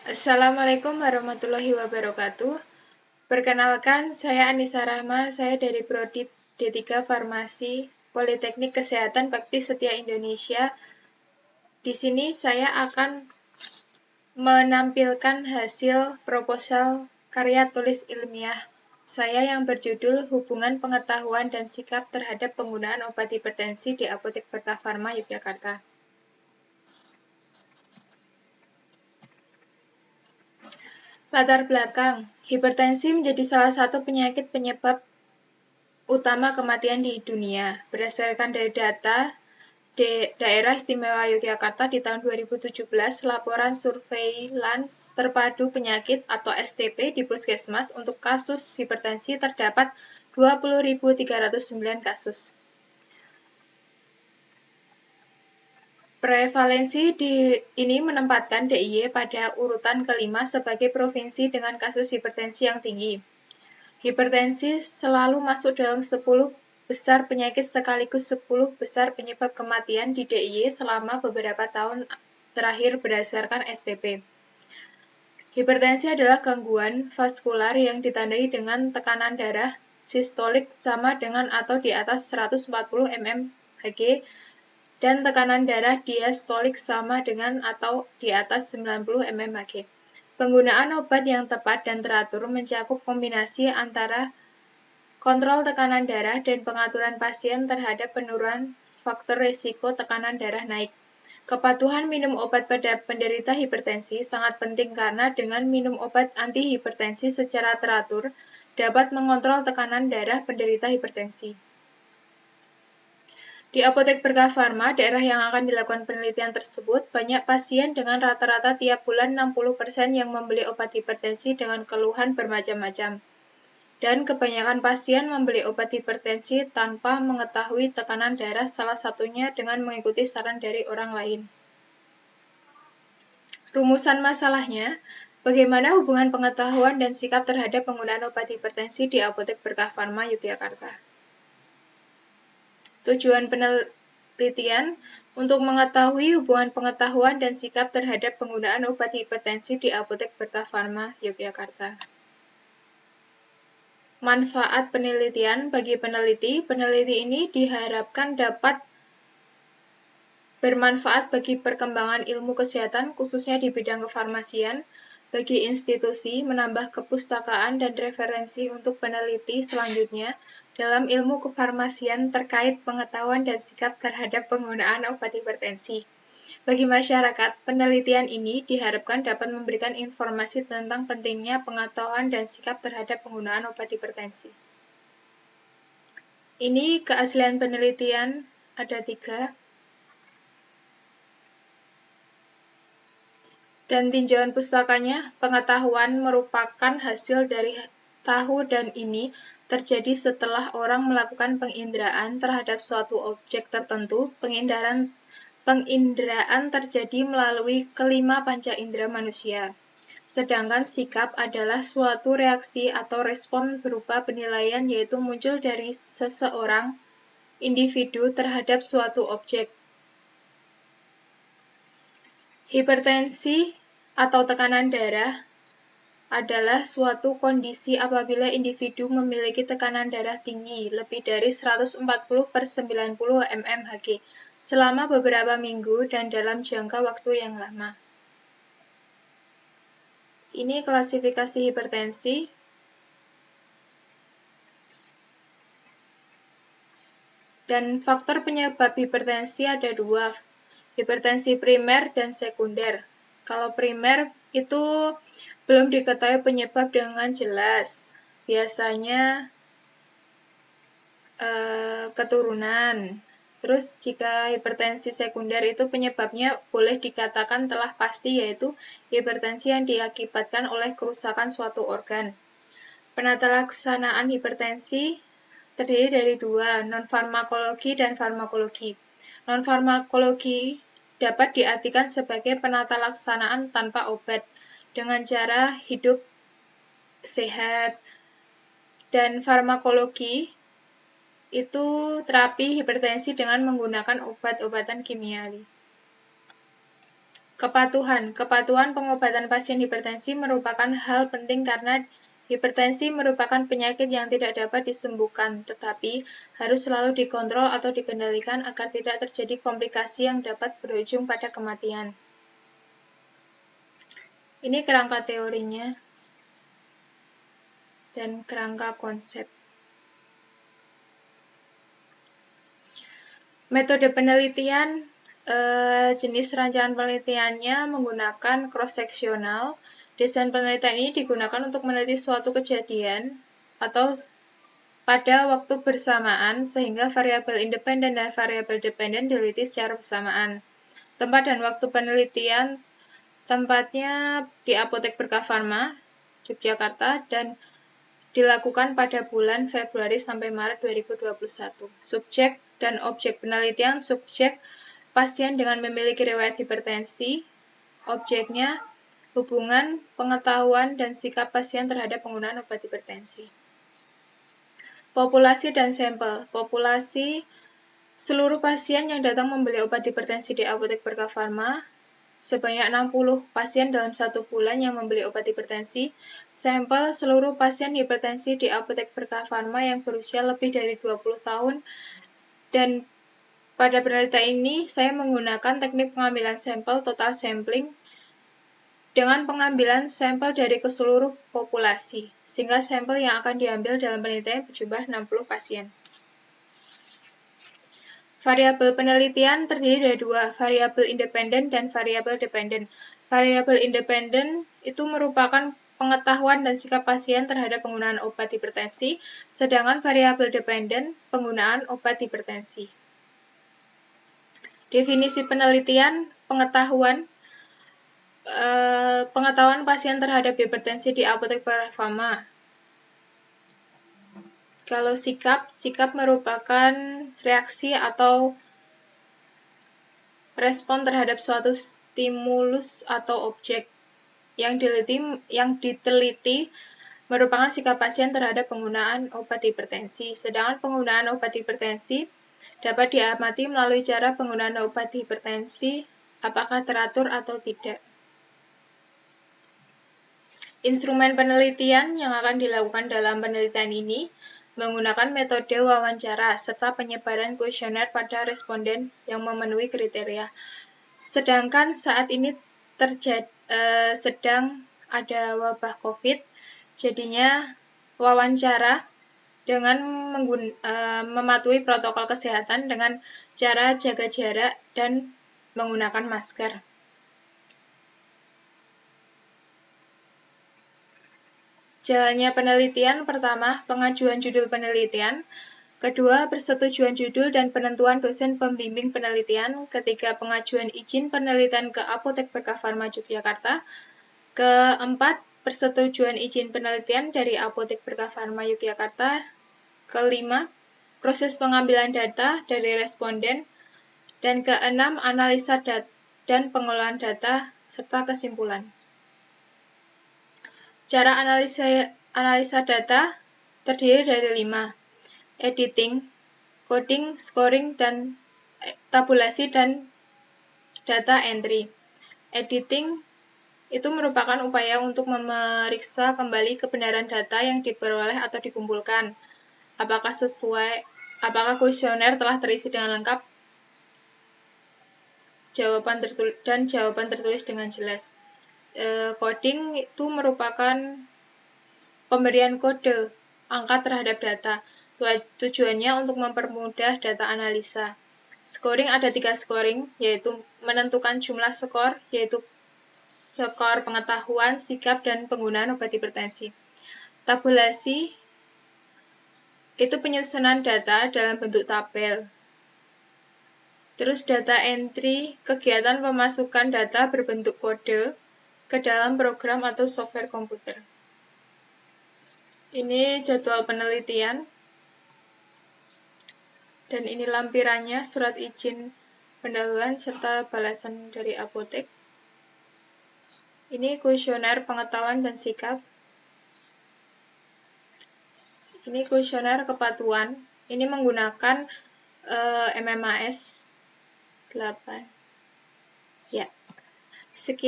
Assalamualaikum warahmatullahi wabarakatuh. Perkenalkan, saya Anissa Rahma, saya dari Prodi D3 Farmasi, Politeknik Kesehatan Bakti Setia Indonesia. Di sini saya akan menampilkan hasil proposal karya tulis ilmiah saya yang berjudul Hubungan Pengetahuan dan Sikap Terhadap Penggunaan Obat Hipertensi di Apotek Berkah Pharma Yogyakarta. Latar belakang, hipertensi menjadi salah satu penyakit penyebab utama kematian di dunia. Berdasarkan dari data Daerah Istimewa Yogyakarta di tahun 2017, laporan surveillance terpadu penyakit atau STP di Puskesmas untuk kasus hipertensi terdapat 20.309 kasus. Prevalensi ini menempatkan DIY pada urutan kelima sebagai provinsi dengan kasus hipertensi yang tinggi. Hipertensi selalu masuk dalam 10 besar penyakit sekaligus 10 besar penyebab kematian di DIY selama beberapa tahun terakhir berdasarkan STP. Hipertensi adalah gangguan vaskular yang ditandai dengan tekanan darah sistolik sama dengan atau di atas 140 mmHg dan tekanan darah diastolik sama dengan atau di atas 90 mmHg. Penggunaan obat yang tepat dan teratur mencakup kombinasi antara kontrol tekanan darah dan pengaturan pasien terhadap penurunan faktor risiko tekanan darah naik. Kepatuhan minum obat pada penderita hipertensi sangat penting karena dengan minum obat antihipertensi secara teratur dapat mengontrol tekanan darah penderita hipertensi. Di Apotek Berkah Pharma, daerah yang akan dilakukan penelitian tersebut, banyak pasien dengan rata-rata tiap bulan 60% yang membeli obat hipertensi dengan keluhan bermacam-macam. Dan kebanyakan pasien membeli obat hipertensi tanpa mengetahui tekanan darah, salah satunya dengan mengikuti saran dari orang lain. Rumusan masalahnya, bagaimana hubungan pengetahuan dan sikap terhadap penggunaan obat hipertensi di Apotek Berkah Pharma Yogyakarta. Tujuan penelitian untuk mengetahui hubungan pengetahuan dan sikap terhadap penggunaan obat hipertensi di Apotek Berkah Pharma Yogyakarta. Manfaat penelitian bagi peneliti. Peneliti ini diharapkan dapat bermanfaat bagi perkembangan ilmu kesehatan, khususnya di bidang kefarmasian, bagi institusi, menambah kepustakaan dan referensi untuk peneliti selanjutnya dalam ilmu kefarmasian terkait pengetahuan dan sikap terhadap penggunaan obat hipertensi. Bagi masyarakat, penelitian ini diharapkan dapat memberikan informasi tentang pentingnya pengetahuan dan sikap terhadap penggunaan obat hipertensi. Ini keaslian penelitian ada 3. Dan tinjauan pustakanya, pengetahuan merupakan hasil dari tahu dan ini terjadi setelah orang melakukan penginderaan terhadap suatu objek tertentu. Penginderaan terjadi melalui kelima panca indera manusia. Sedangkan sikap adalah suatu reaksi atau respon berupa penilaian yaitu muncul dari seseorang individu terhadap suatu objek. Hipertensi atau tekanan darah adalah suatu kondisi apabila individu memiliki tekanan darah tinggi lebih dari 140/90 mmHg selama beberapa minggu dan dalam jangka waktu yang lama. Ini klasifikasi hipertensi. Dan faktor penyebab hipertensi ada 2, hipertensi primer dan sekunder. Kalau primer itu belum diketahui penyebab dengan jelas. Biasanya keturunan. Terus jika hipertensi sekunder itu penyebabnya boleh dikatakan telah pasti yaitu hipertensi yang diakibatkan oleh kerusakan suatu organ. Penata laksanaan hipertensi terdiri dari 2, non-farmakologi dan farmakologi. Non-farmakologi dapat diartikan sebagai penata laksanaan tanpa obat dengan cara hidup sehat. Dan farmakologi itu terapi hipertensi dengan menggunakan obat-obatan kimiawi. Kepatuhan pengobatan pasien hipertensi merupakan hal penting karena hipertensi merupakan penyakit yang tidak dapat disembuhkan, tetapi harus selalu dikontrol atau dikendalikan agar tidak terjadi komplikasi yang dapat berujung pada kematian. Ini kerangka teorinya dan kerangka konsep. Metode penelitian, jenis rancangan penelitiannya menggunakan cross-seksional. Desain penelitian ini digunakan untuk meneliti suatu kejadian atau pada waktu bersamaan sehingga variabel independen dan variabel dependen diteliti secara bersamaan. Tempat dan waktu penelitian, tempatnya di Apotek Berkah Pharma, Yogyakarta, dan dilakukan pada bulan Februari sampai Maret 2021. Subjek dan objek penelitian, subjek pasien dengan memiliki riwayat hipertensi, objeknya hubungan, pengetahuan, dan sikap pasien terhadap penggunaan obat hipertensi. Populasi dan sampel. Populasi seluruh pasien yang datang membeli obat hipertensi di Apotek Berkah Pharma, sebanyak 60 pasien dalam 1 bulan yang membeli obat hipertensi. Sampel seluruh pasien hipertensi di Apotek Berkah Pharma yang berusia lebih dari 20 tahun. Dan pada penelitian ini saya menggunakan teknik pengambilan sampel total sampling dengan pengambilan sampel dari keseluruh populasi, sehingga sampel yang akan diambil dalam penelitian berjumlah 60 pasien. Variabel penelitian terdiri dari 2, variabel independen dan variabel dependen. Variabel independen itu merupakan pengetahuan dan sikap pasien terhadap penggunaan obat hipertensi, sedangkan variabel dependen penggunaan obat hipertensi. Definisi penelitian, pengetahuan pasien terhadap hipertensi di Apotek Berkah Pharma. Kalau sikap merupakan reaksi atau respon terhadap suatu stimulus atau objek. Yang diteliti merupakan sikap pasien terhadap penggunaan obat hipertensi. Sedangkan penggunaan obat hipertensi dapat diamati melalui cara penggunaan obat hipertensi, apakah teratur atau tidak. Instrumen penelitian yang akan dilakukan dalam penelitian ini menggunakan metode wawancara serta penyebaran kuesioner pada responden yang memenuhi kriteria. Sedangkan saat ini sedang ada wabah COVID, jadinya wawancara dengan mematuhi protokol kesehatan dengan cara jaga jarak dan menggunakan masker. Jalannya penelitian, pertama, pengajuan judul penelitian, kedua, persetujuan judul dan penentuan dosen pembimbing penelitian, ketiga, pengajuan izin penelitian ke Apotek Berkah Pharma Yogyakarta, keempat, persetujuan izin penelitian dari Apotek Berkah Pharma Yogyakarta, kelima, proses pengambilan data dari responden, dan keenam, analisa data dan pengolahan data serta kesimpulan. Cara analisa data terdiri dari 5, editing, coding, scoring, dan tabulasi dan data entry. Editing itu merupakan upaya untuk memeriksa kembali kebenaran data yang diperoleh atau dikumpulkan. Apakah kuesioner telah terisi dengan lengkap, jawaban tertulis dengan jelas. Coding itu merupakan pemberian kode angka terhadap data. Tujuannya untuk mempermudah data analisa. Scoring ada 3 scoring, yaitu menentukan jumlah skor, yaitu skor pengetahuan, sikap, dan penggunaan obat hipertensi. Tabulasi itu penyusunan data dalam bentuk tabel. Terus data entry, kegiatan pemasukan data berbentuk kode ke dalam program atau software komputer. Ini jadwal penelitian. Dan ini lampirannya, surat izin pendahuluan serta balasan dari apotek. Ini kuesioner pengetahuan dan sikap. Ini kuesioner kepatuhan. Ini menggunakan MMAS 8. Ya.